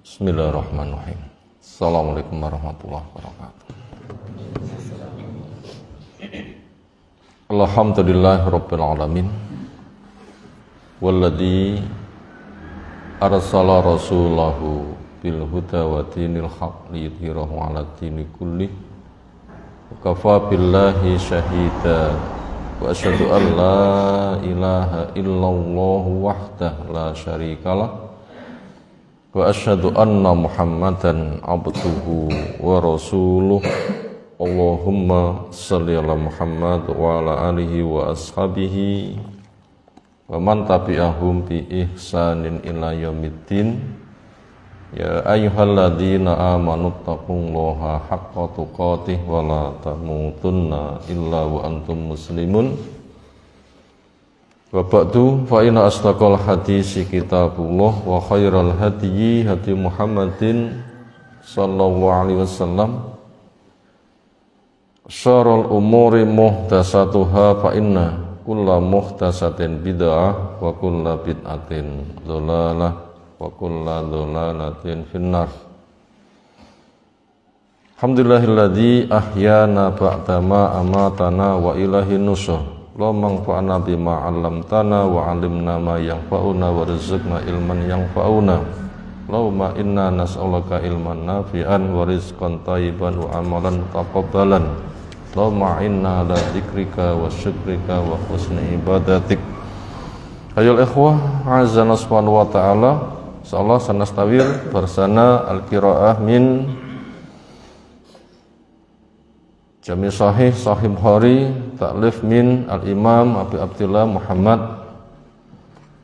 Bismillahirrahmanirrahim. Assalamualaikum warahmatullahi wabarakatuh. Alhamdulillahirabbil alamin. Walladzi arsala rasulahu bil huda wa dinil haqq liyudhhirahu 'ala dini kulli. Kafa billahi syahida wa asyhadu an la ilaha illallah wahdahu la syarikalah wa asyhadu anna Muhammadan abduhu wa rasuluh. Allahumma shalli ala Muhammad wa ala alihi wa ashabihi wa man tabi'ahum bi ihsanin ila yaumiddin. Ya ayyuhalladzina amanu taqullaha haqqa tuqatih wa la tamutunna illa wa antum muslimun. Wa ba'du fa inna asdaqal hadisi kitabullah wa khairal hadyi hadi Muhammadin sallallahu alaihi wasallam. Syarrul umuri muhdatsatuha fa inna kulla muhdatsatin bid'ah wa kulla bid'atin dhalalah wa kulla dhalalatin finnar. Alhamdulillahilladzi ahyana ba'da ma amatana wa ilahin nusur. La manfa'na bima 'allamtana wa 'allimna ma yanfa'una warzuqna ilman yanfa'una. Allahumma inna nas'aluka ilman nafi'an wa rizqan thayyiban wa amalan taqabbalan. Allahumma inna ala dzikrika wa syukrika wa husni ibadatik. Ayol ikhwah, azza subhanahu wa ta'ala. Insyaallah sanastawir bersana al-qiraah min Jami Sahih Bukhari taklif min al-Imam Abi Abdullah Muhammad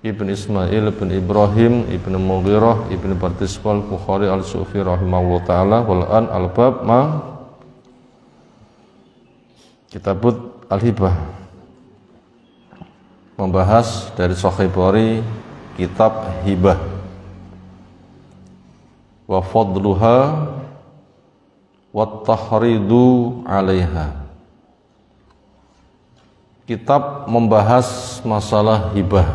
Ibn Ismail Ibn Ibrahim Ibn Mughirah Ibn Bardiswal Bukhari al-Sufi rahimahullah ta'ala. Wal'an al-bab ma Kitabut al-Hibah, membahas dari Sahih Bukhari kitab hibah wa fadluha wat-tahridu 'alaiha. Kitab membahas masalah hibah.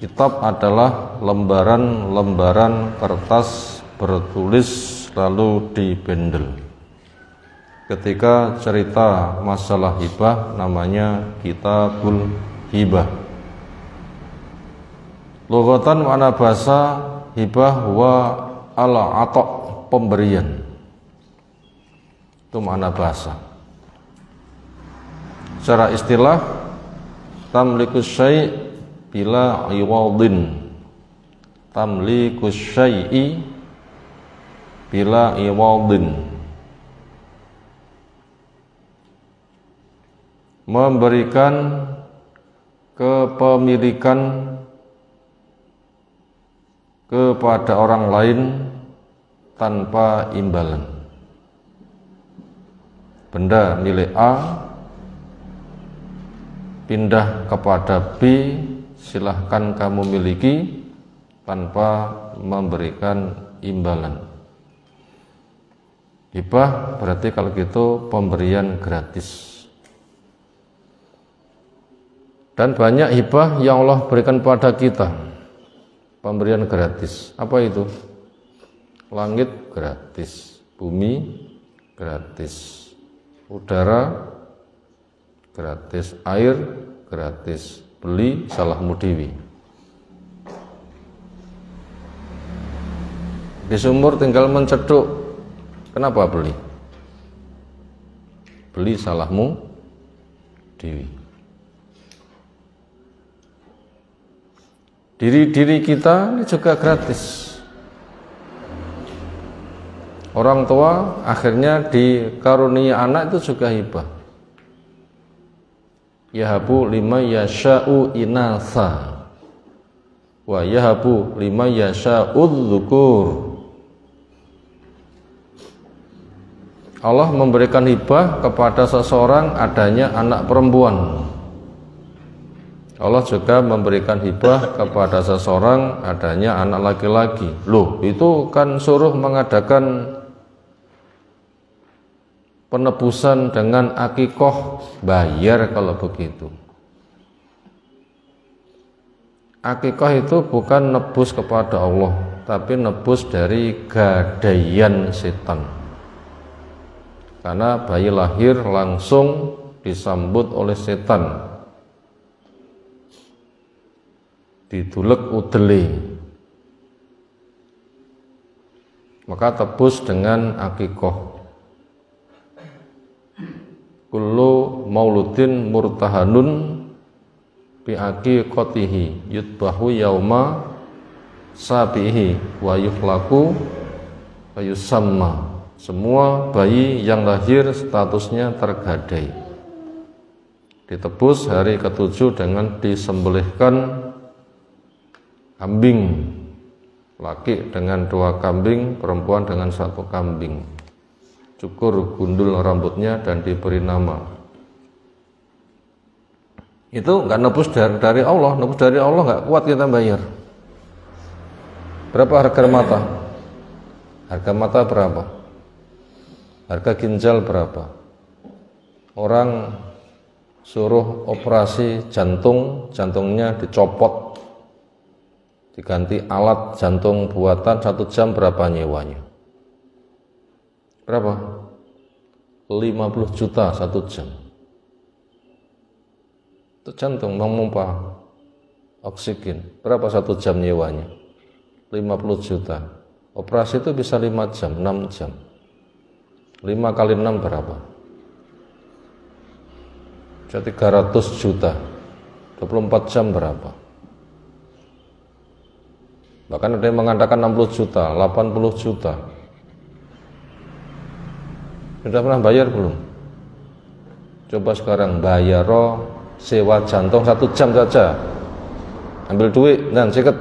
Kitab adalah lembaran-lembaran kertas bertulis lalu dibendel. Ketika cerita masalah hibah namanya kitabul hibah. Lughatan makna bahasa hibah wa al-'ata', pemberian, itu makna bahasa. Secara istilah tamlikus syai' bila iwadin, tamlikus syai'i bila iwadin, memberikan kepemilikan kepada orang lain tanpa imbalan. Benda milik A pindah kepada B, silahkan kamu miliki tanpa memberikan imbalan. Hibah berarti kalau gitu pemberian gratis. Dan banyak hibah yang Allah berikan pada kita, pemberian gratis. Apa itu? Langit gratis, bumi gratis, udara gratis, air gratis, beli salahmu dewi. Di sumur tinggal menceduk, kenapa beli? Beli salahmu dewi. Diri kita ini juga gratis. Orang tua akhirnya dikarunia anak itu juga hibah. Yahabu lima yasha'u inatha wa yahabu lima yasha'u dzukur. Allah memberikan hibah kepada seseorang adanya anak perempuan. Allah juga memberikan hibah kepada seseorang adanya anak laki-laki. Loh, itu kan suruh mengadakan penebusan dengan akikoh, bayar kalau begitu. Akikah itu bukan nebus kepada Allah, tapi nebus dari gadaian setan. Karena bayi lahir langsung disambut oleh setan, didulek udele, maka tebus dengan akikoh. Kullu mauludin murtahanun bi aqiqatihi yutbahu yauma sabihi wa yuflaku wa yusamma. Semua bayi yang lahir statusnya tergadai, ditebus hari ke-7 dengan disembelihkan kambing, laki dengan 2 kambing, perempuan dengan 1 kambing. Cukur gundul rambutnya dan diberi nama. Itu nggak nebus dari Allah, nebus dari Allah nggak kuat kita bayar. Berapa harga mata? Harga mata berapa? Harga ginjal berapa? Orang suruh operasi jantung, jantungnya dicopot, diganti alat jantung buatan 1 jam, berapa nyewanya? Berapa? 50 juta 1 jam. Itu jantung memompa oksigen. Berapa 1 jam nyewanya? 50 juta. Operasi itu bisa 5 jam, 6 jam. 5 kali 6 berapa? Jadi 300 juta. 24 jam berapa? Bahkan ada yang mengatakan 60 juta, 80 juta. Sudah pernah bayar belum? Coba sekarang bayar sewa jantung 1 jam saja. Ambil duit dan sikat.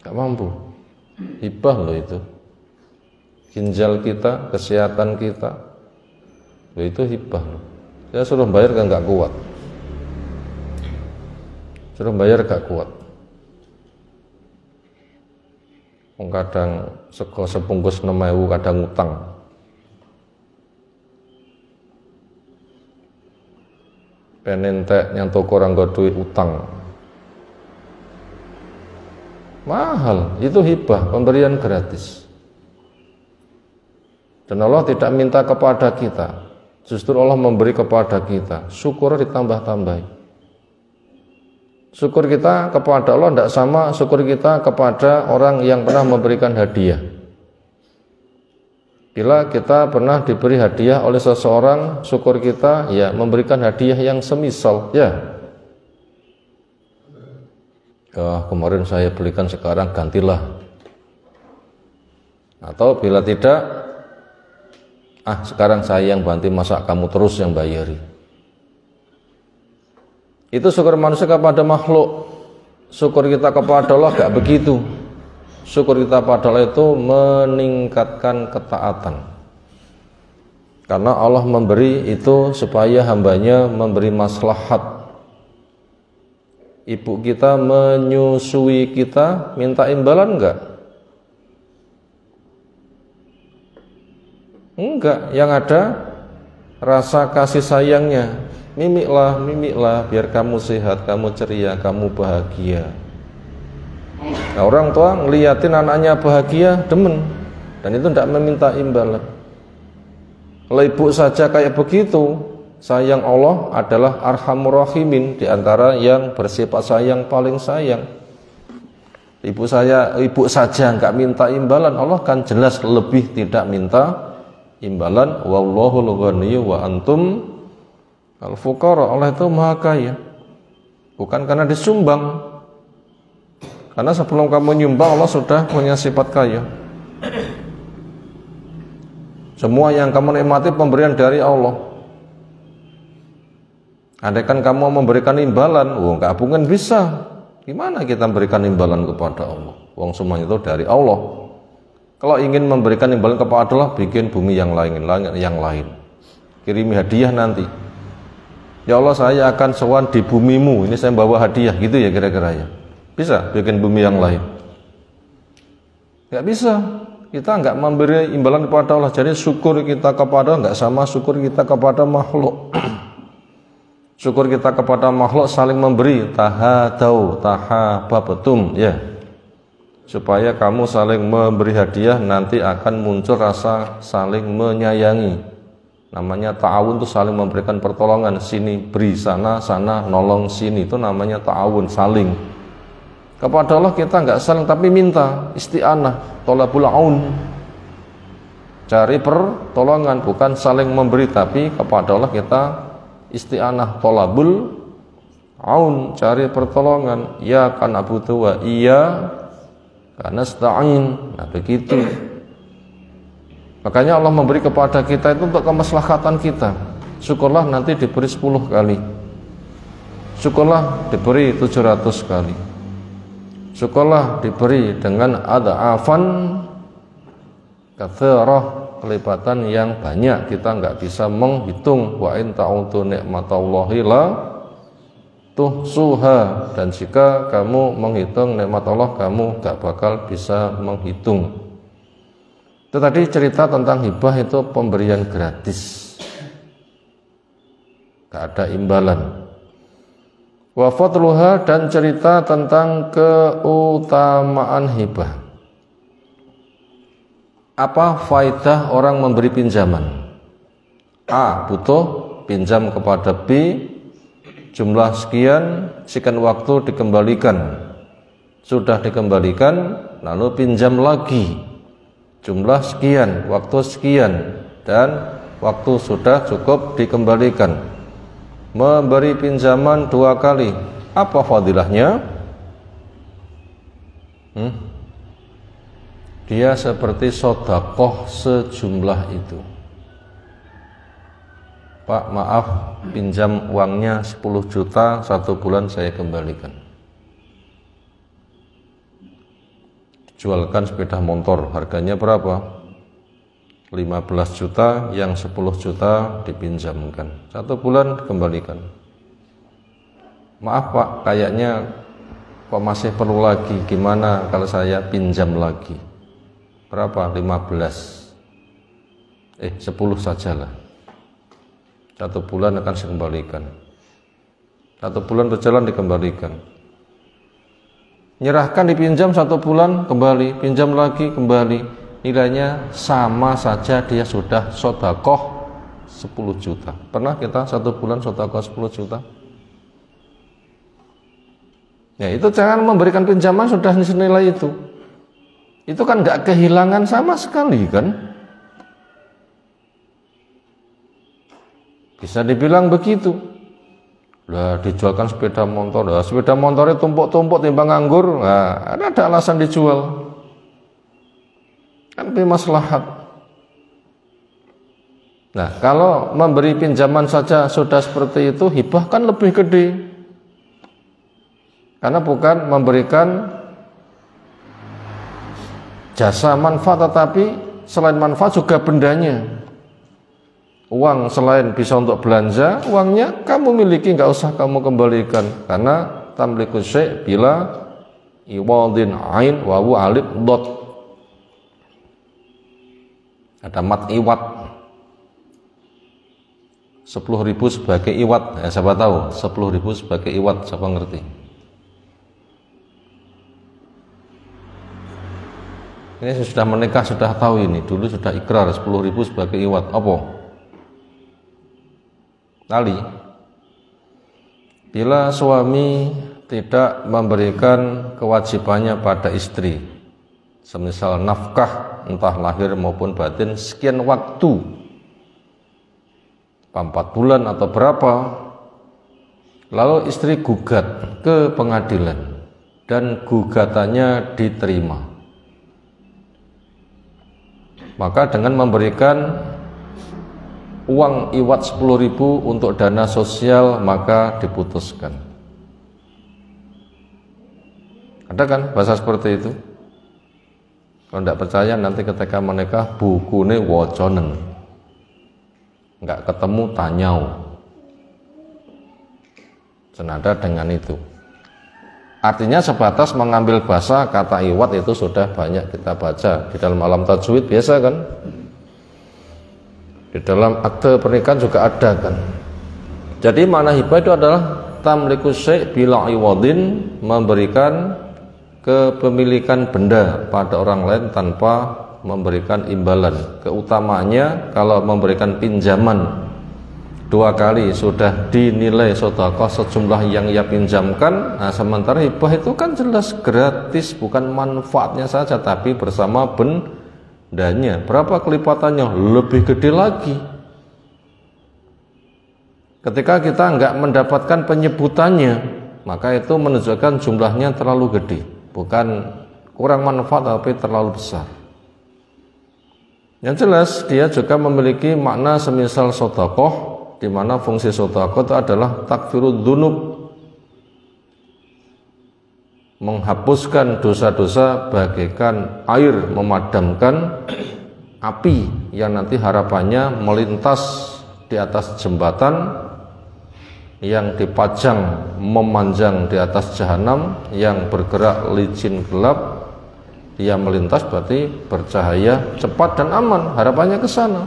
Gak mampu. Hibah loh itu. Ginjal kita, kesehatan kita, loh itu hibah loh. Saya suruh bayar kan gak kuat. Suruh bayar gak kuat. Kadang sego sebungkus 6.000, kadang utang. Penentek yang toko orang gak duit utang. Mahal, itu hibah, pemberian gratis. Dan Allah tidak minta kepada kita, justru Allah memberi kepada kita. Syukur ditambah-tambahi. Syukur kita kepada Allah tidak sama syukur kita kepada orang yang pernah memberikan hadiah. Bila kita pernah diberi hadiah oleh seseorang, syukur kita ya memberikan hadiah yang semisal, ya. Kemarin saya belikan, sekarang gantilah. Atau bila tidak, sekarang saya yang bantu masak, kamu terus yang bayari. Itu syukur manusia kepada makhluk. Syukur kita kepada Allah gak begitu. Syukur kita pada Allah itu meningkatkan ketaatan. Karena Allah memberi itu supaya hambanya memberi maslahat. Ibu kita menyusui kita, minta imbalan enggak? Enggak, yang ada rasa kasih sayangnya. Mimiklah, mimiklah, biar kamu sehat, kamu ceria, kamu bahagia. Nah, orang tua ngeliatin anaknya bahagia, demen, dan itu tidak meminta imbalan. Kalau ibu saja kayak begitu, sayang Allah adalah arhamur rahimin, di antara yang bersifat sayang paling sayang. Ibu saja nggak minta imbalan, Allah kan jelas lebih tidak minta imbalan. Wallahul ghaniyyu wa antum al-fuqara. Allah itu maha kaya, bukan karena disumbang. Karena sebelum kamu nyumbang, Allah sudah punya sifat kaya. Semua yang kamu nikmati pemberian dari Allah. Andaikan kamu memberikan imbalan, nggak mungkin bisa. Gimana kita memberikan imbalan kepada Allah? Wong semuanya itu dari Allah. Kalau ingin memberikan imbalan kepada Allah, bikin bumi yang lain, langit yang lain. Kirimi hadiah nanti. Ya Allah, saya akan sowan di bumimu, ini saya bawa hadiah, gitu ya kira-kira ya. Bisa bikin bumi yang lain? Gak bisa. Kita nggak memberi imbalan kepada Allah. Jadi syukur kita kepada Allah nggak sama syukur kita kepada makhluk. Syukur kita kepada makhluk saling memberi. Tahadau, tahabatum, ya. supaya kamu saling memberi hadiah, nanti akan muncul rasa saling menyayangi. Namanya ta'awun itu saling memberikan pertolongan, sini beri, sana nolong sini, itu namanya ta'awun, saling. Kepada Allah kita nggak saling tapi minta, isti'anah, tolabul aun, cari pertolongan, bukan saling memberi, tapi kepada Allah kita isti'anah, tolabul aun, cari pertolongan. Ya kan abudu wa iya karena nasta'in. Nah begitu. Makanya Allah memberi kepada kita itu untuk kemaslahatan kita. Syukurlah nanti diberi 10 kali. Syukurlah diberi 700 kali. Syukurlah diberi dengan adha'afan katsirah, kelipatan yang banyak, kita nggak bisa menghitung. Wa in ta'udu ni'matallahi la tuhsuha, dan jika kamu menghitung nikmat Allah kamu nggak bakal bisa menghitung. Itu tadi cerita tentang hibah, itu pemberian gratis, gak ada imbalan. Wa fadluha, dan cerita tentang keutamaan hibah. Apa faidah orang memberi pinjaman? A, butuh, pinjam kepada B, jumlah sekian waktu dikembalikan. Sudah dikembalikan, lalu pinjam lagi. Jumlah sekian, waktu sekian, dan waktu sudah cukup dikembalikan. Memberi pinjaman 2 kali. Apa fadilahnya? Dia seperti sedekah sejumlah itu. Pak, maaf, pinjam uangnya 10 juta, 1 bulan saya kembalikan. Jualkan sepeda motor, harganya berapa? 15 juta, yang 10 juta dipinjamkan, 1 bulan dikembalikan. Maaf Pak, kayaknya kok masih perlu lagi, gimana kalau saya pinjam lagi? Berapa? 15. 10 sajalah. 1 bulan akan saya kembalikan. 1 bulan berjalan dikembalikan. Nyerahkan, dipinjam 1 bulan kembali, pinjam lagi kembali, nilainya sama saja, dia sudah sedekah 10 juta. Pernah kita 1 bulan sedekah 10 juta? Ya itu jangan memberikan pinjaman sudah senilai itu. Itu kan nggak kehilangan sama sekali kan? Bisa dibilang begitu. Lah dijualkan sepeda motor, lah sepeda motornya tumpuk-tumpuk timbang nganggur, nah ada alasan dijual, kan bermaslahat. Nah kalau memberi pinjaman saja sudah seperti itu, hibah kan lebih gede, karena bukan memberikan jasa manfaat, tetapi selain manfaat juga bendanya. Uang selain bisa untuk belanja, uangnya kamu miliki, nggak usah kamu kembalikan, karena tamliku syai' bila iwadin ain wawu alif dot, ada mat iwat, 10.000 sebagai iwat. Ya, siapa tahu 10.000 sebagai iwat, siapa ngerti? Ini sudah menikah sudah tahu ini, dulu sudah ikrar 10.000 sebagai iwat. Apa? Kali bila suami tidak memberikan kewajibannya pada istri, semisal nafkah entah lahir maupun batin sekian waktu, 4 bulan atau berapa, lalu istri gugat ke pengadilan dan gugatannya diterima, maka dengan memberikan uang iwat 10.000 untuk dana sosial maka diputuskan. Ada kan bahasa seperti itu? Kalau tidak percaya nanti ketika menikah bukune woconen, nggak ketemu tanyau, senada dengan itu. Artinya sebatas mengambil bahasa kata iwat itu sudah banyak kita baca di dalam alam tajwid biasa kan? Di dalam akte pernikahan juga ada kan. Jadi makna hibah itu adalah tamliku syai' bila iwadin, memberikan kepemilikan benda pada orang lain tanpa memberikan imbalan. Keutamaannya kalau memberikan pinjaman 2 kali sudah dinilai sedekah sejumlah yang ia pinjamkan. Nah, sementara hibah itu kan jelas gratis, bukan manfaatnya saja tapi bersama bendanya. Berapa kelipatannya? Lebih gede lagi. Ketika kita enggak mendapatkan penyebutannya, maka itu menunjukkan jumlahnya terlalu gede, bukan kurang manfaat tapi terlalu besar. Yang jelas dia juga memiliki makna semisal sedekah, di mana fungsi sedekah itu adalah takfirud dzunub, menghapuskan dosa-dosa bagaikan air memadamkan api yang nanti harapannya melintas di atas jembatan yang dipajang memanjang di atas jahanam yang bergerak licin gelap. Dia melintas berarti bercahaya cepat dan aman, harapannya ke sana.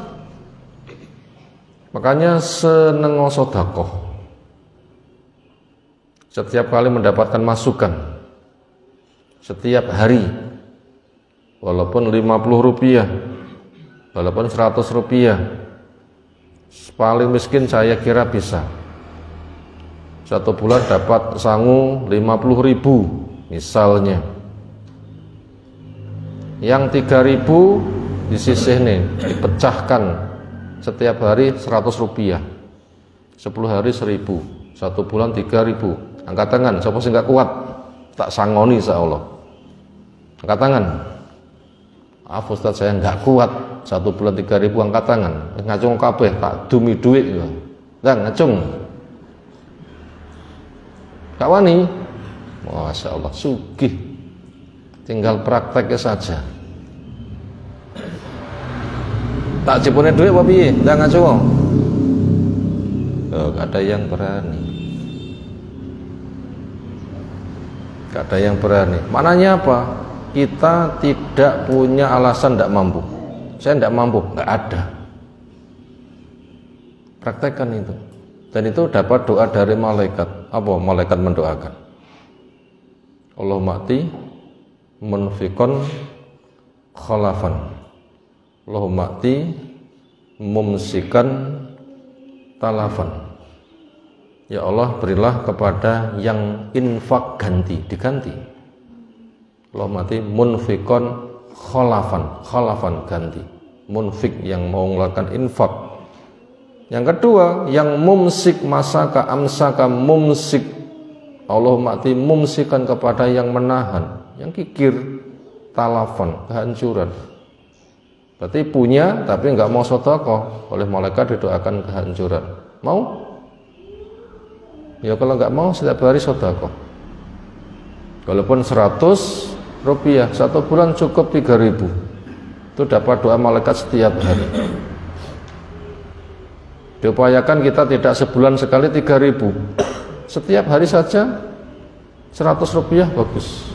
Makanya seneng sedekah. Setiap kali mendapatkan masukan, setiap hari, walaupun 50 rupiah, walaupun 100 rupiah, paling miskin saya kira bisa 1 bulan dapat sangu 50.000 misalnya. Yang 3.000 disisih nih, dipecahkan setiap hari 100 rupiah, 10 hari 1.000, 1 bulan 3.000. Angkat tangan, siapa sih nggak kuat? Tak sangoni insyaallah. Angkat tangan. Maaf Ustaz, saya nggak kuat 1 bulan 3.000, angkat tangan. Ngacung kabeh, tak dumi duit ya. Dan ngacung. Kak Wani, Masya Allah, sugih, tinggal prakteknya saja. Tak cipune duit apa piye? Ndak ngacung. Oh, gak ada yang berani. Gak ada yang berani. Maknanya apa? Kita tidak punya alasan tidak mampu. Saya tidak mampu, nggak ada. Praktekkan itu. Dan itu dapat doa dari malaikat. Apa malaikat mendoakan? Allahumma ati munfikon khalafan. Allahumma ati mumsikan talafan. Ya Allah, berilah kepada yang infak diganti. Allahumma ati munfikon khalafan ganti. Munfik yang mau mengeluarkan infak. Yang kedua, yang mumsik masaka amsaka mumsik. Allahumma ati mumsikan kepada yang menahan, yang kikir, talafan, kehancuran. Berarti punya tapi enggak mau sedekah, oleh malaikat didoakan kehancuran. Mau? Ya kalau enggak mau setiap hari sedekah. Walaupun 100 rupiah 1 bulan cukup 3.000. Itu dapat doa malaikat setiap hari. Diupayakan kita tidak sebulan sekali 3.000. Setiap hari saja 100 rupiah bagus.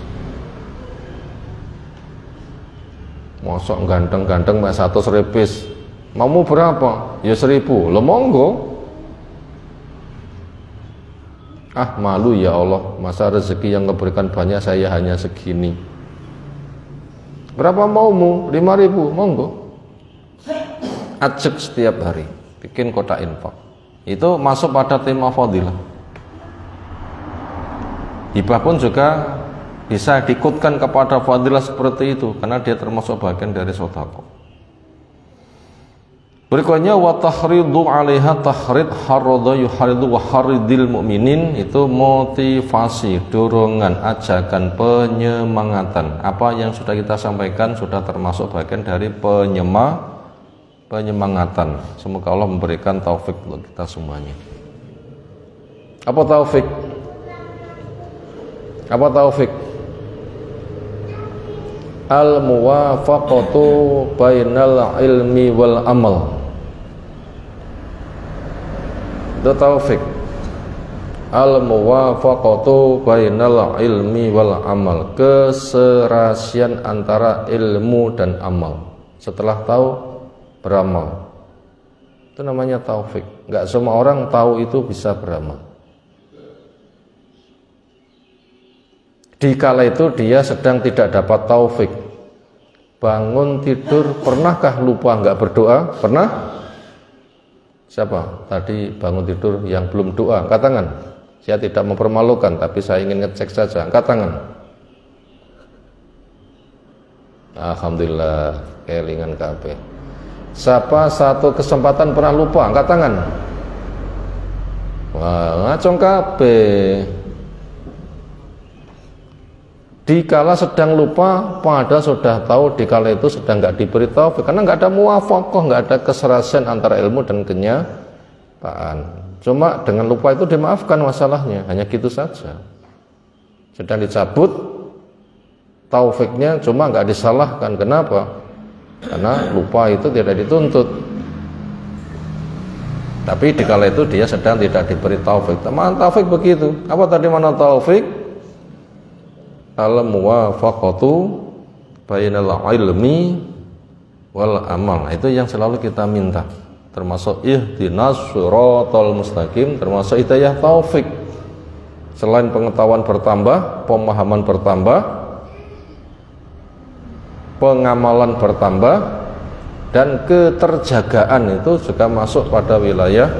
Mosok ganteng-ganteng mek 100 repis. Maumu berapa? Ya 1.000. Lo monggo. Ah malu ya Allah, masa rezeki yang memberikan banyak saya hanya segini. Berapa maumu? 5.000. Monggo. Ajak setiap hari. Bikin kotak infak. Itu masuk pada tema fadilah. Hibah pun juga bisa diikutkan kepada fadilah seperti itu karena dia termasuk bagian dari sedekah. Berikutnya wa tahridu 'alaiha tahrid harada yuharidu wa haridil mu'minin, itu motivasi, dorongan, ajakan, penyemangatan. Apa yang sudah kita sampaikan sudah termasuk bagian dari penyemangatan. Semoga Allah memberikan taufik untuk kita semuanya. Apa taufik? Apa taufik? Al-muwafaqatu bainal ilmi wal amal. Itu taufik. Al-muwafaqatu bainal ilmi wal amal. Keserasian antara ilmu dan amal. Setelah tahu beramal, itu namanya taufik. Enggak semua orang tahu itu bisa beramal. Dikala itu dia sedang tidak dapat taufik. Bangun tidur, pernahkah lupa nggak berdoa? Pernah? Siapa tadi bangun tidur yang belum doa? Angkat tangan. Saya tidak mempermalukan, tapi saya ingin ngecek saja. Angkat tangan. Alhamdulillah, kelingan kabeh. Siapa satu kesempatan pernah lupa? Angkat tangan. Wah, ngacong kabeh. Dikala sedang lupa, padahal sudah tahu dikala itu sedang nggak diberi taufik, karena nggak ada muwafaqah, nggak ada keserasian antara ilmu dan kenyataan. Cuma dengan lupa itu dimaafkan masalahnya, hanya gitu saja. Sedang dicabut taufiknya, cuma nggak disalahkan. Kenapa? Karena lupa itu tidak dituntut. Tapi dikala itu dia sedang tidak diberi taufik. Mana taufik begitu? Apa tadi mana taufik? Al-muwafaqatu bainal ilmi wal amal. Itu yang selalu kita minta. Termasuk ihdinas shiratal mustaqim, termasuk hidayah taufik. Selain pengetahuan bertambah, pemahaman bertambah, pengamalan bertambah, dan keterjagaan itu juga masuk pada wilayah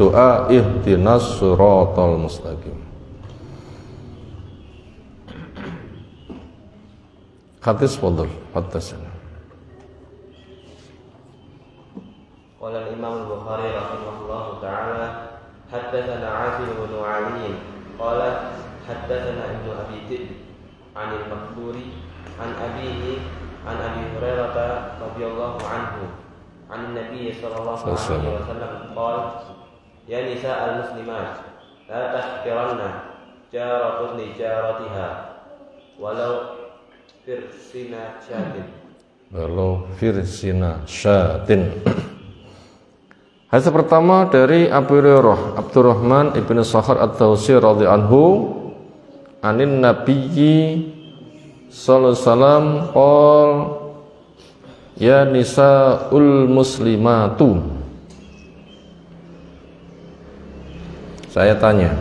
doa ihdinas shiratal mustaqim. Hadis fadhil, haddasan. Qala al-Imam al-Bukhari rahimahullahu ta'ala haddatsana 'Asim bin 'Ali qala haddatsana Ibnu Abi Dhi'b 'an al-Maqburi 'an abihi 'an Abi Hurairah radhiyallahu anhu 'an Nabi sallallahu alaihi wasallam qala ya nisa al-muslimat la tahqiranna jaratun li jaratiha walau firsina syatin. Walau firsina syatin. Hadis pertama dari Abu Hurairah Abdurrahman ibn Sakhar ad-Dawsi radhiyallahu anhu anin nabiyyi sallallahu alaihi wasallam qol ya nisaul muslimatu. Saya tanya,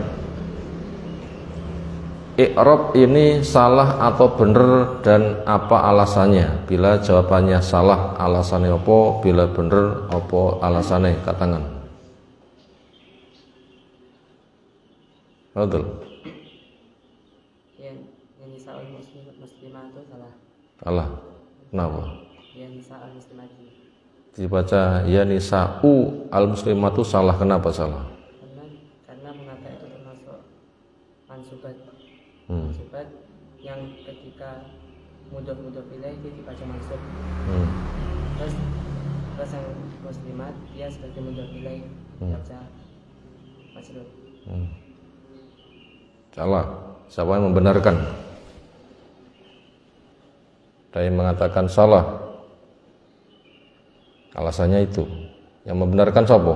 i'rab ini salah atau benar dan apa alasannya? Bila jawabannya salah, alasannya apa? Bila benar, apa alasannya? Katakan. Betul. Yang nisa'ul muslimah itu salah. Salah. Kenapa? Yang nisa'ul muslimah Dibaca ya nisa'u al muslimah itu salah. Kenapa salah? Karena mengata itu termasuk mansubat. Mansubat yang ketika mudhof ilaih itu dibaca mansub. Terus yang muslimat dia sebagai mudhof ilaih dibaca majrur. Salah. Siapa yang membenarkan? Ada yang mengatakan salah. Alasannya itu. Yang membenarkan siapa?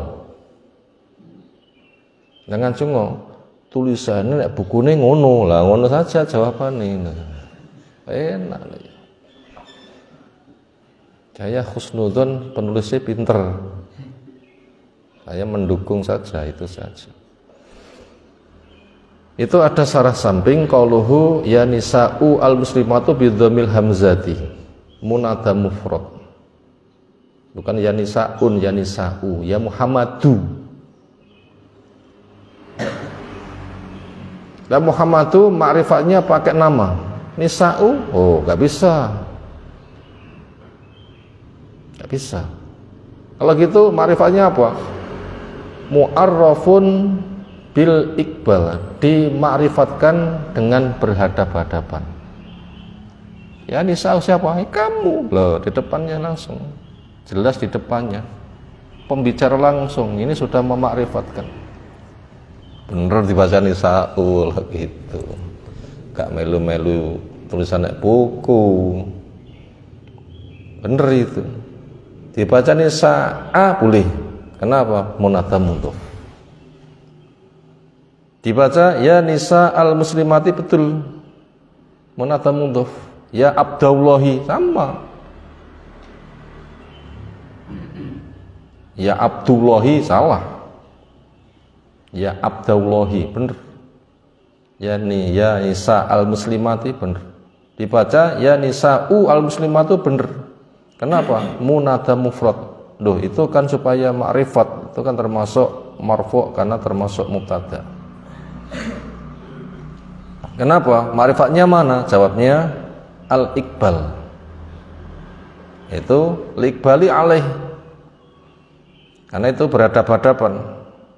Jangan cungo. Tulisannya nek bukune ngono lah, ngono saja jawabannya. Enak lah. Saya husnudzon penulisnya pinter. Saya mendukung saja, itu saja. Itu ada syarah samping qauluhu ya nisa'u al muslimatu bidhamil hamzati munada mufrad. Bukan ya nisa'un, ya nisa'u, ya Muhammadu. Dan Muhammadu ma'rifatnya pakai nama. Nisa'u, oh gak bisa. Gak bisa. Kalau gitu ma'rifatnya apa? Mu'arrafun bil iqbal, dimakrifatkan dengan berhadap-hadapan. Ya nisa'u siapa? Kamu. Loh, di depannya langsung. Jelas di depannya. Pembicara langsung, ini sudah memakrifatkan. Bener dibaca nisa'ul gitu. Gak melu-melu tulisan buku. Bener itu. Dibaca nisa'a boleh. Kenapa? Munada mudhof. Dibaca ya nisa al muslimati betul. Munada mudhof. Ya Abdullahi sama. Ya Abdullahi salah. Ya Abdullahi bener. Yani ya nisa al-muslimati bener. Dibaca ya nisa'u al-muslimatu bener. Kenapa? Munada mufrad. Duh, itu kan supaya ma'rifat, itu kan termasuk marfu' karena termasuk mubtada. Kenapa? Ma'rifatnya mana? Jawabnya al-iqbal. Itu liqbali alaih. Karena itu berhadapan-hadapan.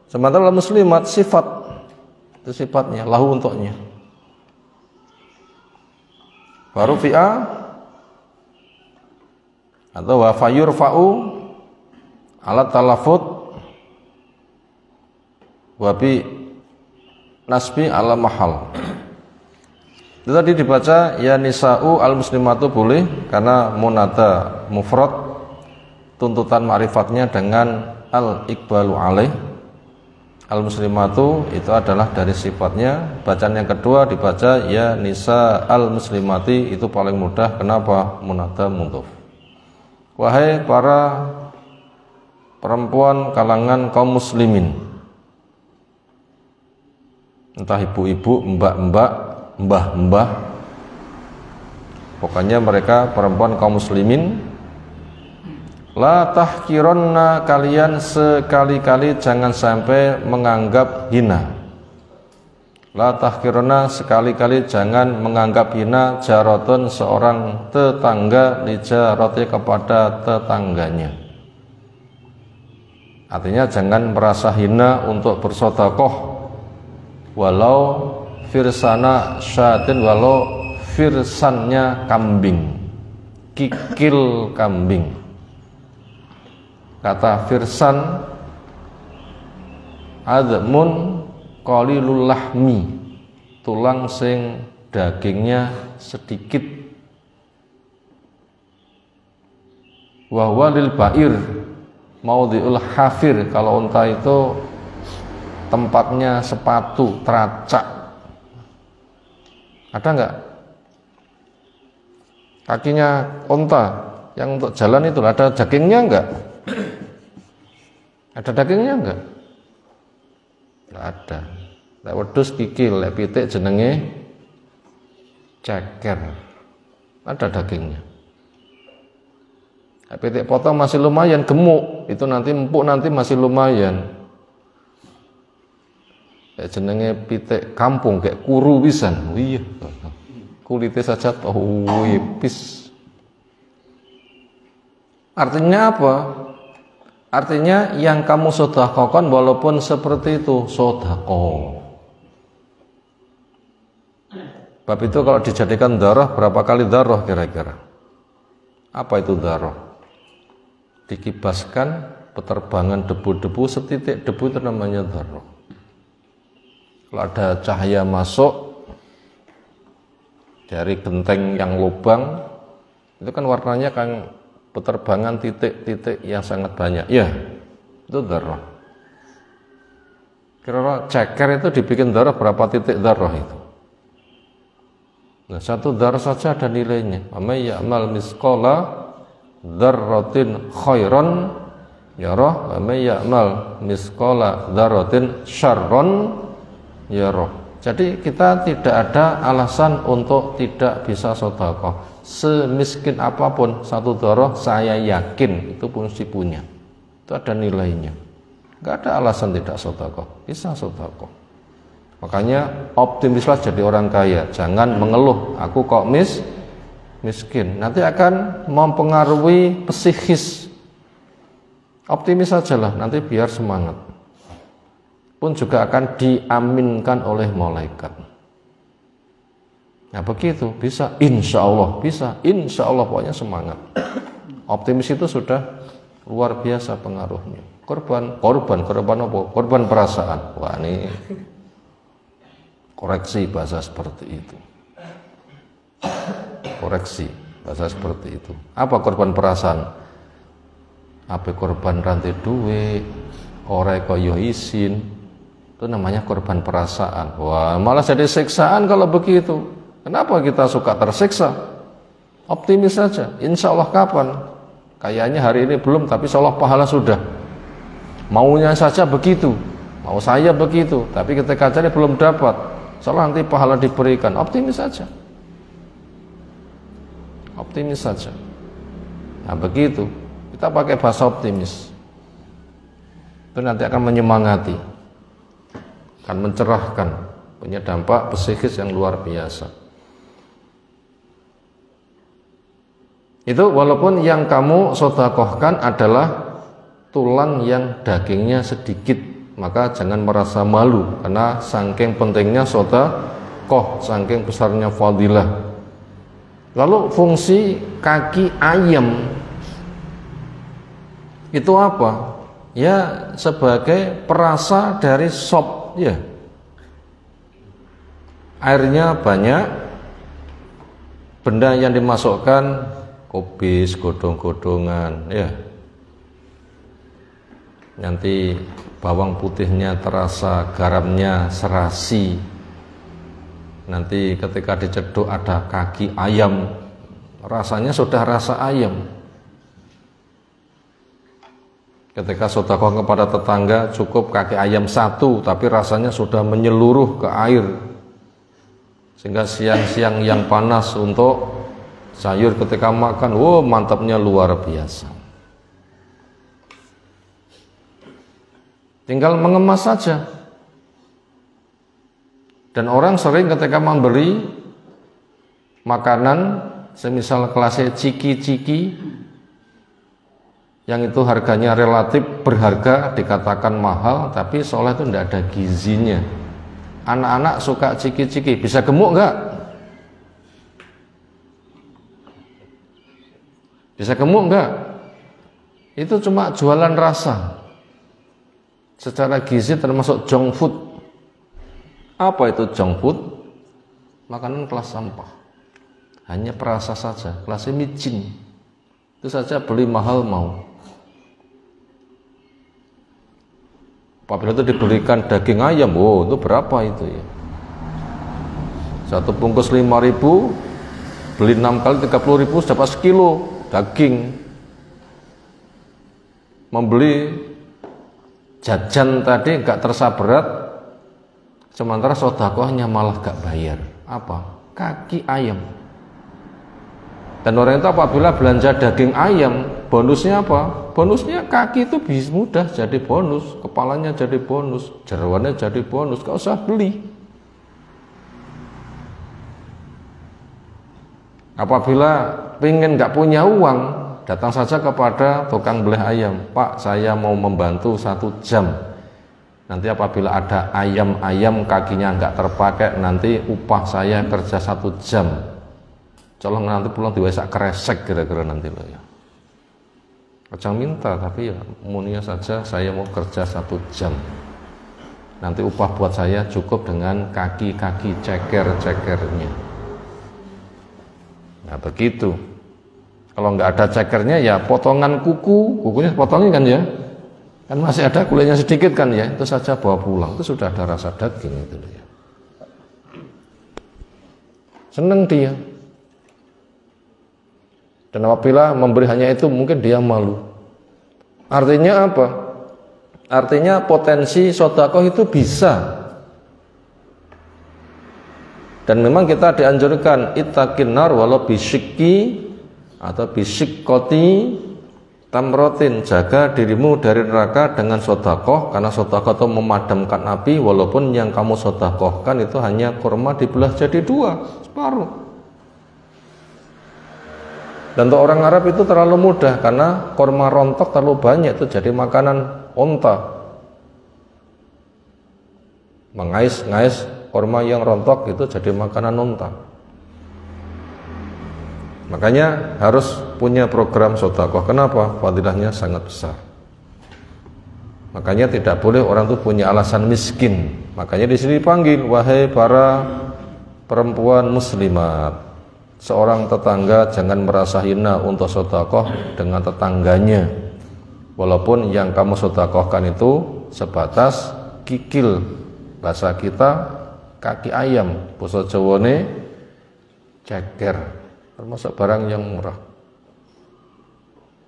Sementara muslimat sifat. Itu sifatnya, lahu untuknya. Baru fi'a atau wa fayurfa'u alat talafut wabi nasbi ala mahal. Itu tadi dibaca ya nisa'u al-muslimatu boleh karena munada mufrad, tuntutan ma'rifatnya dengan al-iqbalu alaih. Al-muslimatu itu adalah dari sifatnya. Bacaan yang kedua dibaca ya nisa al-muslimati, itu paling mudah. Kenapa? Munada mudhof. Wahai para perempuan kalangan kaum muslimin, entah ibu-ibu, mbak-mbak, mbah-mbah, pokoknya mereka perempuan kaum muslimin. La tahkironna, kalian sekali-kali jangan sampai menganggap hina. La tahkironna, sekali-kali jangan menganggap hina jaratun, seorang tetangga, li jarati, kepada tetangganya. Artinya jangan merasa hina untuk bersedekah walau firsana syatin, walau firsannya kambing, kikil kambing. Kata firsan admun qalilul lahmi, tulang sing dagingnya sedikit. Wa huwa lil ba'ir maudhi'ul hafir, kalau unta itu tempatnya sepatu, teracak. Ada enggak kakinya unta yang untuk jalan itu, ada dagingnya enggak? Ada dagingnya enggak? Enggak ada. Lek wedhus kikil, lek pitik jenenge ceker. Ada dagingnya. Lek pitik potong masih lumayan gemuk, itu nanti empuk, nanti masih lumayan. Lek jenenge pitik kampung kayak kuru pisan. Iya. Kulitnya saja tipis. Artinya apa? Artinya yang kamu sedekahkan walaupun seperti itu sedekah. Bab itu kalau dijadikan darah, berapa kali darah kira-kira? Apa itu darah? Dikibaskan peterbangan debu-debu, setitik debu itu namanya darah. Kalau ada cahaya masuk dari genteng yang lubang, itu kan warnanya kan peterbangan titik-titik yang sangat banyak. Ya, itu darah. Kira-kira ceker itu dibikin darah berapa titik darah itu? Nah, satu darah saja ada nilainya. May ya'mal misqala dzarratin khairan yarah, wa may ya'mal misqala dzarratin syarran yarah. Jadi kita tidak ada alasan untuk tidak bisa sedekah. Semiskin apapun satu darah, saya yakin itu mesti punya. Itu ada nilainya. Enggak ada alasan tidak sedekah. Bisa sedekah. Makanya optimislah jadi orang kaya. Jangan mengeluh, aku kok miskin. Nanti akan mempengaruhi psikis. Optimis sajalah, nanti biar semangat. Pun juga akan diaminkan oleh malaikat. Nah begitu, bisa, insya Allah, bisa, insya Allah, pokoknya semangat. Optimis itu sudah luar biasa pengaruhnya. Korban apa? Korban perasaan. Wah, ini koreksi bahasa seperti itu. Koreksi bahasa seperti itu. Apa korban perasaan? Apa korban rantai duit, ora kaya isin. Itu namanya korban perasaan. Wah, malah jadi siksaan kalau begitu. Kenapa kita suka tersiksa? Optimis saja. Insya Allah kapan? Kayaknya hari ini belum, tapi insya Allah pahala sudah. Maunya saja begitu. Mau saya begitu, tapi ketika cari belum dapat. Soalnya nanti pahala diberikan, optimis saja. Optimis saja. Nah begitu, kita pakai bahasa optimis. Itu nanti akan menyemangati, akan mencerahkan, punya dampak psikis yang luar biasa. Itu walaupun yang kamu sedekahkan adalah tulang yang dagingnya sedikit, maka jangan merasa malu, karena saking pentingnya sedekah, saking besarnya fadilah. Lalu fungsi kaki ayam itu apa? Ya sebagai perasa dari sop, ya. Airnya banyak, benda yang dimasukkan kubis, godong-godongan, ya. Nanti bawang putihnya terasa, garamnya serasi. Nanti ketika diceduk ada kaki ayam, rasanya sudah rasa ayam. Ketika sedekah kepada tetangga cukup kaki ayam satu, tapi rasanya sudah menyeluruh ke air, sehingga siang-siang yang panas untuk sayur ketika makan, wow mantapnya luar biasa. Tinggal mengemas saja. Dan orang sering ketika memberi makanan, semisal kelasnya ciki-ciki, yang itu harganya relatif berharga, dikatakan mahal, tapi seolah itu tidak ada gizinya. Anak-anak suka ciki-ciki, bisa gemuk enggak? Bisa gemuk enggak? Itu cuma jualan rasa. Secara gizi termasuk junk food. Apa itu junk food? Makanan kelas sampah. Hanya perasa saja, kelasnya micin. Itu saja beli mahal mau. Apabila itu diberikan daging ayam, oh itu berapa itu ya? Satu bungkus 5.000, beli 6 kali 30.000, dapat sekilo daging. Membeli jajan tadi gak terasa berat, sementara sedekahnya malah gak bayar. Apa? Kaki ayam. Dan orang itu apabila belanja daging ayam, bonusnya apa? Bonusnya kaki itu bisa mudah jadi bonus, kepalanya jadi bonus, jeroannya jadi bonus, gak usah beli. Apabila pengen gak punya uang, datang saja kepada tukang belah ayam. Pak, saya mau membantu 1 jam. Nanti apabila ada ayam-ayam kakinya nggak terpakai, nanti upah saya kerja 1 jam. Colong nanti pulang diwasak kresek kira-kira nanti loh ya. Jangan minta, tapi ya mulia saja saya mau kerja 1 jam. Nanti upah buat saya cukup dengan kaki-kaki ceker-cekernya. Nah begitu. Kalau nggak ada cekernya ya potongan kukunya potongin kan ya. Kan masih ada kulitnya sedikit kan ya, itu saja bawa pulang, itu sudah ada rasa daging itu ya. Senang dia. Dan apabila memberi hanya itu mungkin dia malu. Artinya apa? Artinya potensi sedekah itu bisa. Dan memang kita dianjurkan ittaqin nar walau bisyikki atau bisyikoti tamrotin, jaga dirimu dari neraka dengan sedekah, karena sedekah itu memadamkan api, walaupun yang kamu sedekahkan itu hanya kurma dibelah jadi 2, separuh. Dan untuk orang Arab itu terlalu mudah, karena kurma rontok terlalu banyak, itu jadi makanan onta. Mengais-ngais kurma yang rontok itu jadi makanan onta. Makanya harus punya program sedekah. Kenapa? Fadilahnya sangat besar. Makanya tidak boleh orang itu punya alasan miskin. Makanya di sini dipanggil, wahai para perempuan muslimat, seorang tetangga jangan merasa hina untuk sedekah dengan tetangganya. Walaupun yang kamu sedekahkan itu sebatas kikil, bahasa kita kaki ayam, basa Jawane ceker. Termasuk barang yang murah.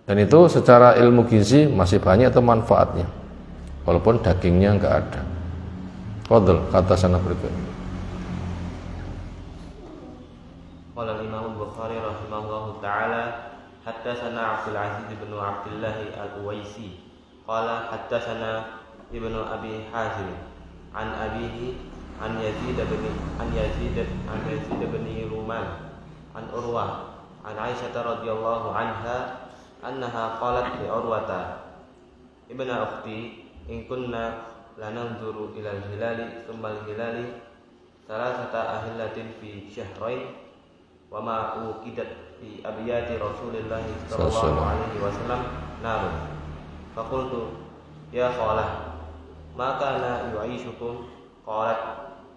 Dan itu secara ilmu gizi masih banyak itu manfaatnya, walaupun dagingnya enggak ada. Fadl, kata sana berikut. Qala al-Imam al-Bukhari rahimahullahu ta'ala haddatsana Abdul Aziz bin Abdullah al-Uwaisi qala haddatsana Ibnu Abi Hazim an abihi an Yazid bin Ruman an Urwah an Aisyah radhiyallahu anha annaha qalat li Urwata ibna ukhti in kunna lananzuru ila al-hilali thumma al-hilali thalathata ahillatin fi syahrain wa ma uqidat fi abiyati Rasulillah sallallahu alaihi wasallam narun faqultu ya khalah ma kana yu'ishukum qalat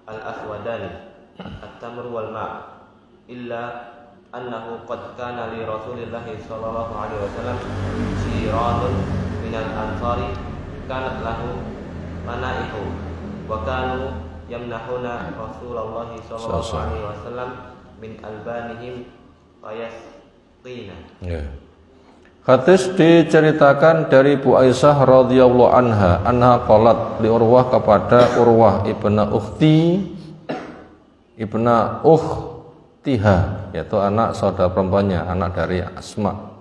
al-aswadani at-tamru wal ma' illa annahu qad kana li Rasulillah sallallahu alaihi wasallam siratun minal ansari kanat lahu manaihu wa kanu yamnahuna Rasulullah sallallahu alaihi wasallam min albanihim fayasqina. Hadis diceritakan dari Bu Aisyah radhiyallahu anha qalat li Urwah kepada Urwah ibna ukhtiha, yaitu anak saudara perempuannya, anak dari Asma.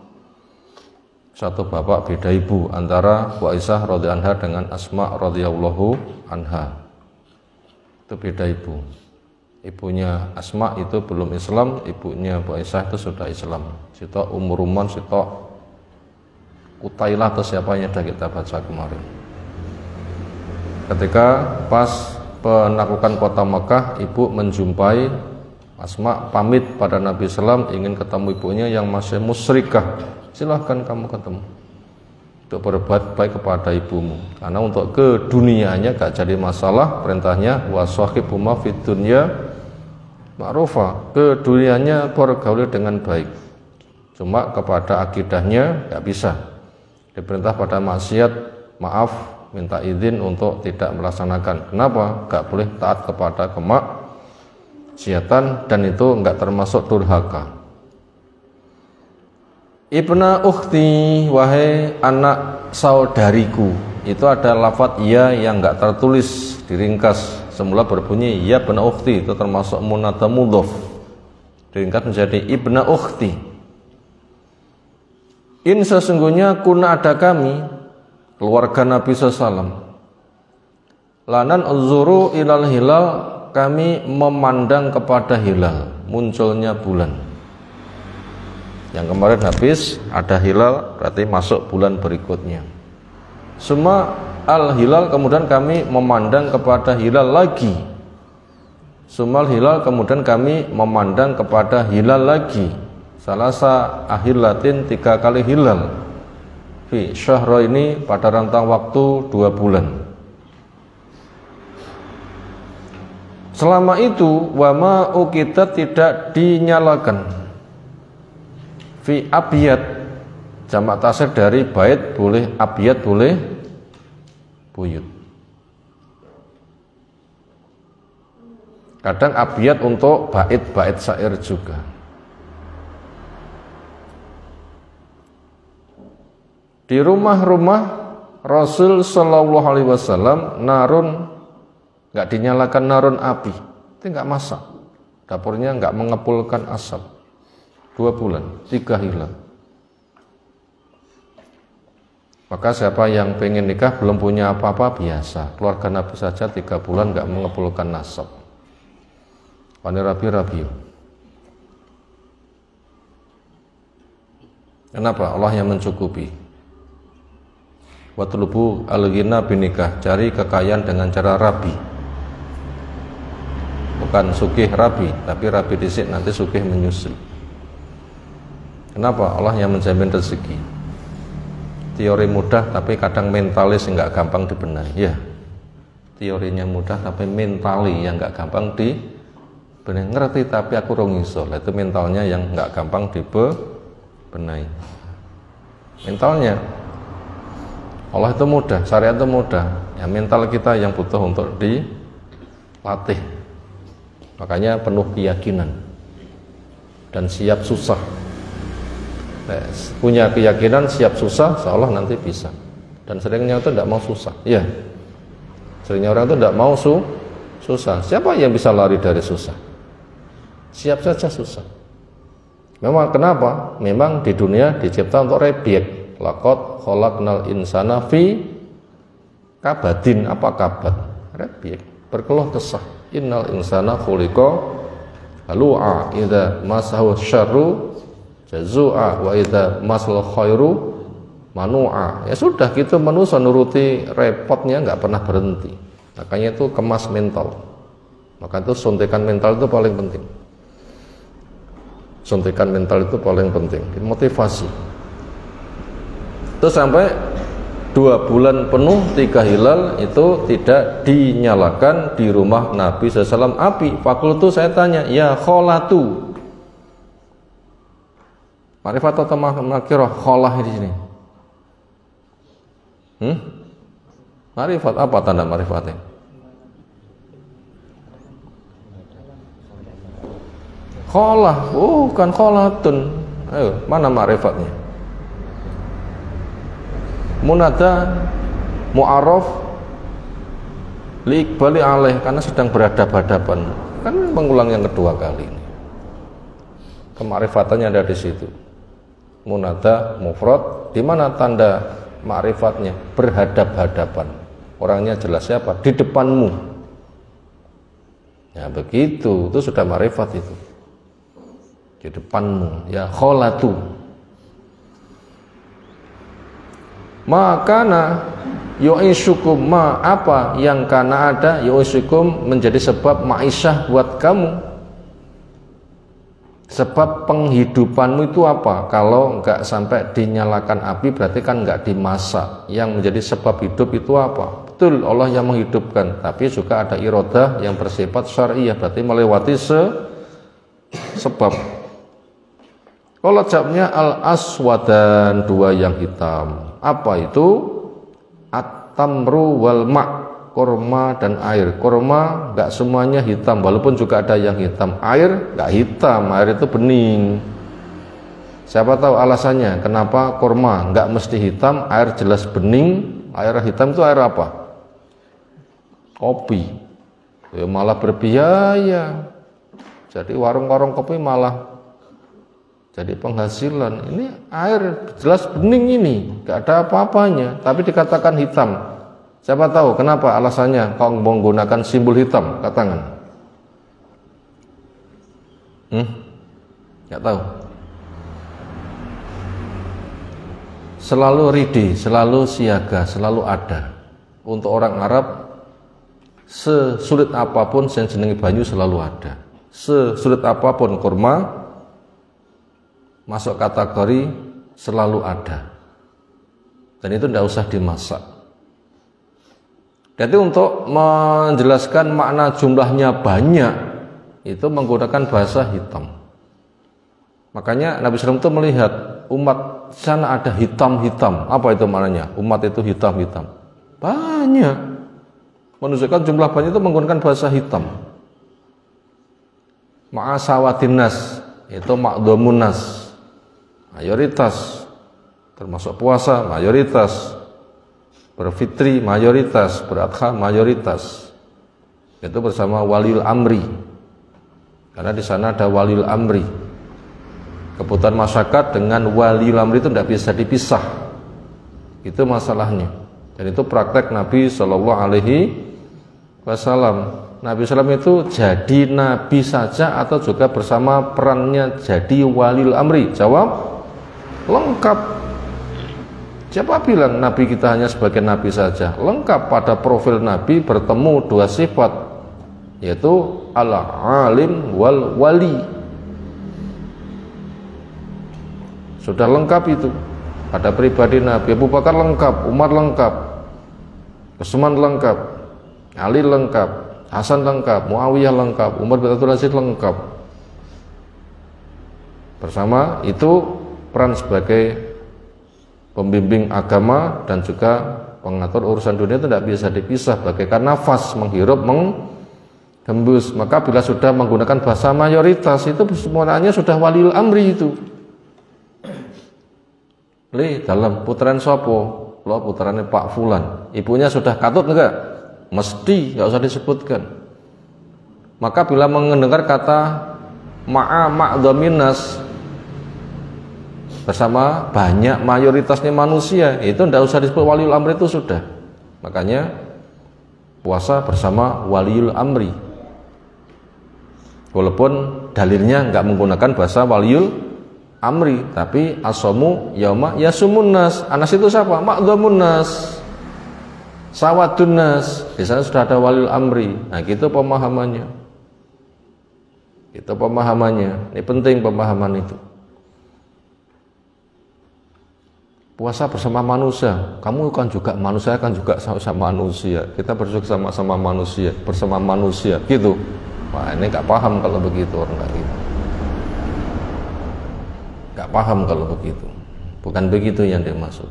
Satu bapak beda ibu antara Bu Aisyah radhiyallahu anha dengan Asma radhiyallahu anha. Itu beda ibu. Ibunya Asma itu belum Islam, ibunya Bu Aisyah itu sudah Islam. Sitok Umuruman, sitok Utailah atau siapanya sudah kita baca kemarin. Ketika pas penaklukan kota Mekah, ibu menjumpai Asma, pamit pada Nabi SAW ingin ketemu ibunya yang masih musyrikah. Silahkan kamu ketemu untuk berbuat baik kepada ibumu, karena untuk keduniaannya gak jadi masalah. Perintahnya wasahibuma fid dunya ma'rufa, keduniaannya bergaul dengan baik, cuma kepada akidahnya gak bisa. Diperintah pada maksiat, maaf, minta izin untuk tidak melaksanakan. Kenapa? Gak boleh taat kepada kemaksiatan, dan itu gak termasuk durhaka. Ibna ukhti, wahai anak saudariku, itu ada lafadz ya yang enggak tertulis, diringkas. Semula berbunyi ya ibna ukhti, itu termasuk munada mudhof, diringkas menjadi ibna ukhti. In sesungguhnya kuna ada kami, keluarga Nabi SAW, lanan uzuru ilal hilal, kami memandang kepada hilal, munculnya bulan. Yang kemarin habis ada hilal, berarti masuk bulan berikutnya. Suma al-hilal, kemudian kami memandang kepada hilal lagi. Sumal hilal, kemudian kami memandang kepada hilal lagi. Salasa ahillatin, 3 kali hilal. Fi syahra, ini pada rentang waktu 2 bulan. Selama itu wama uqidat, tidak dinyalakan. Fi abiyat, jamak taksir dari bait boleh abiyat, boleh buyut. Kadang abiyat untuk bait-bait syair juga. Di rumah-rumah Rasul sallallahu alaihi wasallam narun, enggak dinyalakan narun api, itu enggak masak. Dapurnya enggak mengepulkan asap. 2 bulan, 3 hilal. Maka siapa yang pengen nikah belum punya apa-apa, biasa. Keluarga Nabi saja 3 bulan enggak mengepulkan asap. Pani rabi-rabi. Kenapa? Allah yang mencukupi. Watlubu al-ghina binikah, cari kekayaan dengan cara rabi. Bukan sugih rabi, tapi rabi disik, nanti sugih menyusul. Kenapa? Allah yang menjamin rezeki. Teori mudah tapi kadang mentalis enggak gampang dibenahi. Ya, teorinya mudah tapi mentali yang enggak gampang dibenahi. Ngerti tapi aku rong iso. Itu mentalnya yang enggak gampang dibenahi. Mentalnya Allah itu mudah, syariat itu mudah. Ya, mental kita yang butuh untuk dilatih. Makanya penuh keyakinan dan siap susah. Punya keyakinan, siap susah, seolah nanti bisa. Dan seringnya itu tidak mau susah. Ya, seringnya orang itu tidak mau susah. Siapa yang bisa lari dari susah? Siap saja susah. Memang kenapa? Memang di dunia dicipta untuk rebiek. Laqad khalaqnal insana fi kabadin. Apa kabad? Rebiek, berkeluh kesah. Innal insana khuliqa halu'a idza masahu syarru jazua wa idza masal khairu manu'a. Ya sudah gitu, manusia nuruti repotnya nggak pernah berhenti. Makanya itu kemas mental. Maka itu suntikan mental itu paling penting. Suntikan mental itu paling penting, motivasi. Itu sampai 2 bulan penuh 3 hilal itu tidak dinyalakan di rumah Nabi SAW api. Fakultu, saya tanya, ya kholatu, Ma'rifat atau makirah kholah di sini? Ma'rifat, apa tanda ma'rifatnya? Kholah, bukan kholatun. Ayo, mana ma'rifatnya? Munada mu'arraf liiqbali alaih, karena sedang berhadap-hadapan. Kan mengulang yang kedua kali ini. Kema'rifatannya ada di situ. Munada mufrad, di mana tanda ma'rifatnya? Berhadap-hadapan. Orangnya jelas siapa? Di depanmu. Ya begitu, itu sudah ma'rifat itu. Di depanmu, ya kholatu. Makana yu'isukum, ma apa yang kana ada, yu'isukum menjadi sebab ma'isyah buat kamu. Sebab penghidupanmu itu apa? Kalau enggak sampai dinyalakan api berarti kan enggak dimasak. Yang menjadi sebab hidup itu apa? Betul, Allah yang menghidupkan, tapi juga ada iradah yang bersifat syariah, berarti melewati sebab. Kalau jawabnya al-aswadan, 2 yang hitam. Apa itu? At-tamru wal ma', kurma dan air. Kurma enggak semuanya hitam, walaupun juga ada yang hitam. Air enggak hitam, air itu bening. Siapa tahu alasannya kenapa kurma enggak mesti hitam, air jelas bening. Air hitam itu air apa? Kopi. Ya, malah berbiaya. Jadi warung-warung kopi malah jadi penghasilan. Ini air jelas bening, ini gak ada apa-apanya, tapi dikatakan hitam. Siapa tahu kenapa alasannya kau menggunakan simbol hitam? Katakan. Gak tahu. Selalu ready, selalu siaga, selalu ada. Untuk orang Arab, sesulit apapun yang jenengi banyu selalu ada. Sesulit apapun kurma masuk kategori selalu ada, dan itu tidak usah dimasak. Jadi untuk menjelaskan makna jumlahnya banyak itu menggunakan bahasa hitam. Makanya Nabi SAW itu melihat umat sana ada hitam-hitam. Apa itu maknanya? Umat itu hitam-hitam. Banyak. Menunjukkan jumlah banyak itu menggunakan bahasa hitam. Ma'asawadinnas itu makdomunas, mayoritas, termasuk puasa mayoritas, berfitri mayoritas, beradha mayoritas. Itu bersama waliul amri, karena di sana ada waliul amri. Kebutuhan masyarakat dengan waliul amri itu tidak bisa dipisah. Itu masalahnya. Dan itu praktek Nabi Shallallahu Alaihi Wasallam. Nabi SAW itu jadi nabi saja atau juga bersama perannya jadi waliul amri? Jawab, lengkap. Siapa bilang Nabi kita hanya sebagai Nabi saja? Lengkap, pada profil Nabi bertemu 2 sifat, yaitu al-alim wal wali. Sudah lengkap itu. Pada pribadi Nabi, Abu Bakar lengkap, Umar lengkap, Utsman lengkap, Ali lengkap, Hasan lengkap, Muawiyah lengkap, Umar bin Abdul Aziz lengkap. Bersama itu peran sebagai pembimbing agama dan juga pengatur urusan dunia itu tidak bisa dipisah, bagaikan nafas menghirup menghembus. Maka bila sudah menggunakan bahasa mayoritas itu semuanya sudah waliul amri itu. Dalam putaran sopo, lo putarannya Pak Fulan, ibunya sudah katut enggak? Mesti, enggak usah disebutkan. Maka bila mendengar kata ma'a ma'dhaminas, bersama banyak mayoritasnya manusia, itu tidak usah disebut waliul amri, itu sudah. Makanya puasa bersama waliul amri, walaupun dalilnya nggak menggunakan bahasa waliul amri, tapi as-saumu yauma yasumun nas. Anas itu siapa? Ma'dhamun nas, sawadun nas. Di sana sudah ada waliul amri. Nah, gitu pemahamannya. Itu pemahamannya. Ini penting pemahaman itu. Puasa bersama manusia. Kamu kan juga manusia, kan juga sama manusia. Kita bersama sama manusia, bersama manusia, gitu. Wah, ini nggak paham kalau begitu orang kayak gitu. Nggak paham kalau begitu. Bukan begitu yang dimaksud.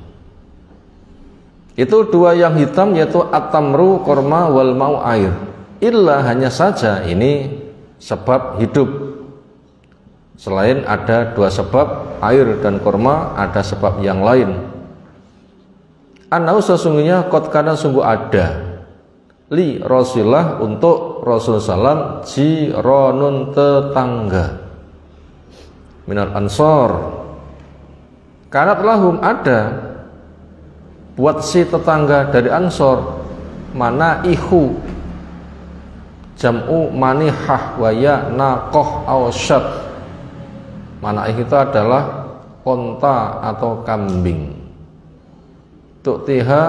Itu dua yang hitam, yaitu at-tamru, korma, wal mau, air. Illa, hanya saja ini sebab hidup. Selain ada dua sebab, air dan korma, ada sebab yang lain. Anau, sesungguhnya qad kana, sungguh ada, li Rasulullah, untuk Rasul sallam, jironun, tetangga, minal ansor. Kanat lahum, ada buat si tetangga dari ansor, mana ihu, jam'u manihah, waya naqoh awsyad. Manaih itu adalah onta atau kambing. Tu'tiha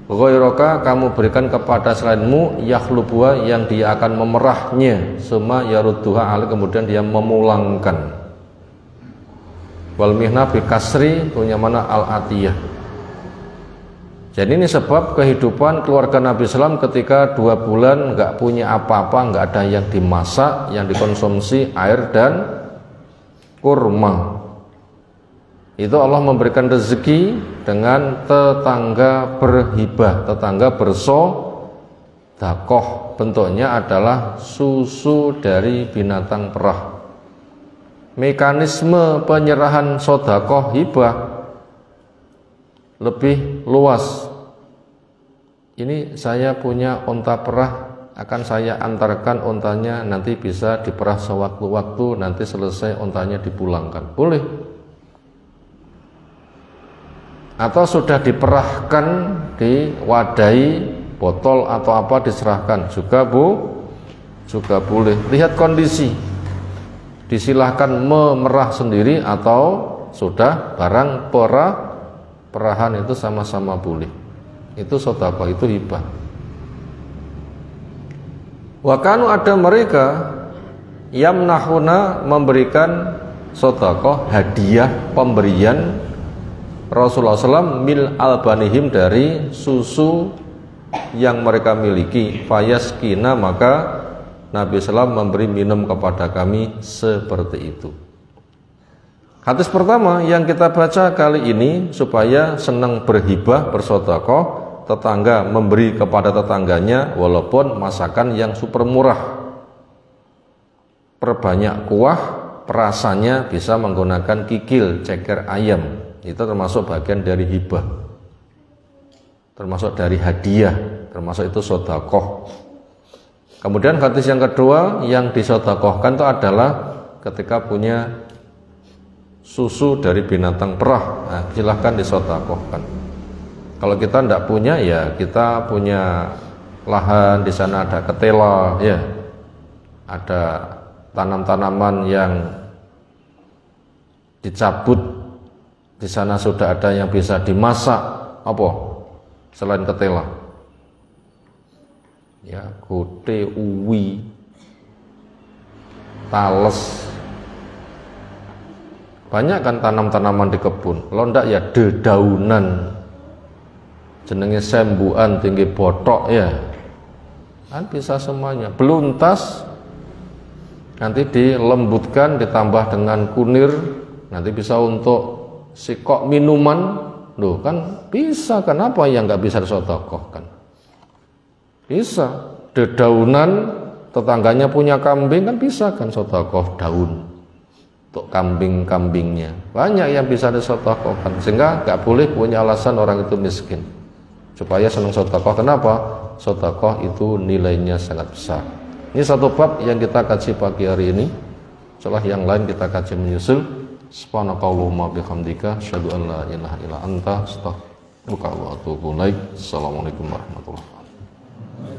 ghairaka, kamu berikan kepada selainmu, yakhlubuha, yang dia akan memerahnya, summa yarudduha alai, kemudian dia memulangkan. Wal mihna bi kasri, punya mana al-atiyah. Jadi ini sebab kehidupan keluarga Nabi SAW ketika 2 bulan nggak punya apa-apa, nggak ada yang dimasak, yang dikonsumsi air dan kurma. Itu Allah memberikan rezeki dengan tetangga berhibah, tetangga bersodakoh. Bentuknya adalah susu dari binatang perah. Mekanisme penyerahan sodakoh hibah lebih luas. Ini saya punya onta perah, akan saya antarkan ontanya, nanti bisa diperah sewaktu-waktu, nanti selesai ontanya dipulangkan. Boleh. Atau sudah diperahkan, diwadahi botol atau apa, diserahkan juga juga boleh. Lihat kondisi, disilahkan memerah sendiri atau sudah barang perahan, itu sama-sama boleh. Itu sedekah, itu hibah. Wa kanu, ada mereka yamnahuna, memberikan sedekah, hadiah, pemberian Rasulullah SAW mil albanihim, dari susu yang mereka miliki. Fayaskina, maka Nabi SAW memberi minum kepada kami seperti itu. Hadis pertama yang kita baca kali ini, supaya senang berhibah, bersedekah, tetangga memberi kepada tetangganya, walaupun masakan yang super murah. Perbanyak kuah, perasannya bisa menggunakan kikil, ceker ayam. Itu termasuk bagian dari hibah, termasuk dari hadiah, termasuk itu sedekah. Kemudian hadis yang kedua yang disedekahkan itu adalah ketika punya susu dari binatang perah. Nah, silahkan disedekahkan. Kalau kita tidak punya, ya kita punya lahan, di sana ada ketela, ya, ada tanam-tanaman yang dicabut, di sana sudah ada yang bisa dimasak, apa selain ketela, ya, kote, uwi, tales, banyak kan tanam-tanaman di kebun. Kalau enggak ya dedaunan, jenenge sembuan, tinggi botok, ya kan bisa semuanya. Beluntas nanti dilembutkan, ditambah dengan kunir, nanti bisa untuk sikok minuman. Loh, kan bisa. Kenapa yang nggak bisa disedekahkan? Bisa. Dedaunan, tetangganya punya kambing, kan bisa kan sedekah daun untuk kambing-kambingnya. Banyak yang bisa disedekahkan, sehingga nggak boleh punya alasan orang itu miskin supaya senang sedekah. Kenapa? Sedekah itu nilainya sangat besar. Ini satu bab yang kita kaji pagi hari ini. Setelah yang lain kita kaji menyusul. Subhanakallahumma bihamdika asyhadu an la ilaha illa anta astaghfiruka wa atubu ilaik. Assalamualaikum warahmatullahi wabarakatuh.